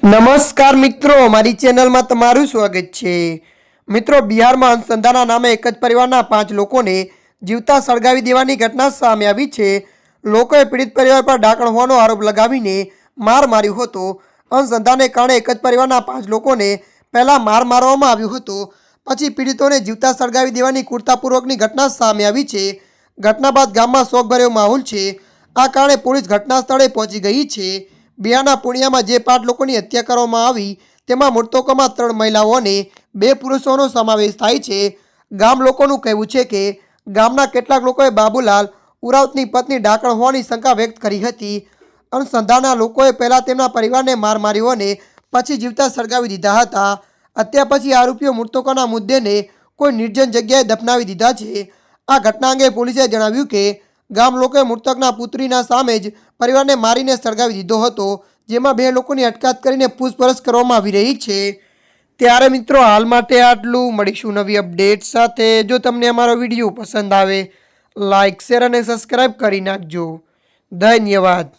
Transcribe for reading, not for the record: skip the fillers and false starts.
નમસ્કાર મિત્રો, મારી ચેનલમાં તમારું સ્વાગત છે। મિત્રો, બિહારમાં અંધશ્રદ્ધાના નામે એક જ પરિવારના 5 લોકોને જીવતા સળગાવી દેવાની ઘટના સામે આવી છે। લોકોએ પીડિત પરિવાર પર ઢાંકણ હોવાનો આરોપ લગાવીને માર માર્યો હતો। અંધશ્રદ્ધાને કારણે એક જ પરિવારના 5 લોકોને પહેલા માર મારવામાં આવ્યો હતો, પછી પીડિતોને જીવતા સળગાવી દેવાની ક્રૂરતાપૂર્વકની ઘટના સામે આવી છે। ઘટના બાદ ગામમાં શોકભર્યો માહોલ છે। આ કારણે પોલીસ ઘટના સ્થળે પહોંચી ગઈ છે। બિહારના પૂર્ણિયામાં જે 5 લોકોની હત્યા કરવામાં આવી તેમાં મૃતકોમાં 3 મહિલાઓ અને 2 પુરુષોનો સમાવેશ થાય છે। ગામ લોકોનું કહેવું છે કે ગામના કેટલાક લોકોએ બાબુલાલ ઉરાવતની પત્ની ઢાંકણ હોવાની શંકા વ્યક્ત કરી હતી। અંધશ્રદ્ધાના લોકોએ પહેલા તેમના પરિવારને માર માર્યો અને પછી જીવતા સળગાવી દીધા હતા। હત્યા પછી આરોપીઓ મૃતકોના મૃતદેહને કોઈ નિર્જન જગ્યાએ દફનાવી દીધા છે। આ ઘટના અંગે પોલીસે જણાવ્યું કે ગામ લોકોએ મૃતકના પુત્રીના સામે જ પરિવારને મારીને સળગાવી દીધો હતો, જેમાં 2 લોકોની અટકાયત કરીને પૂછપરછ કરવામાં આવી રહી છે। ત્યારે મિત્રો, હાલ માટે આટલું। મળીશું નવી અપડેટ સાથે। જો તમને અમારો વિડીયો પસંદ આવે, લાઇક, શેર અને સબસ્ક્રાઈબ કરી નાખજો। ધન્યવાદ।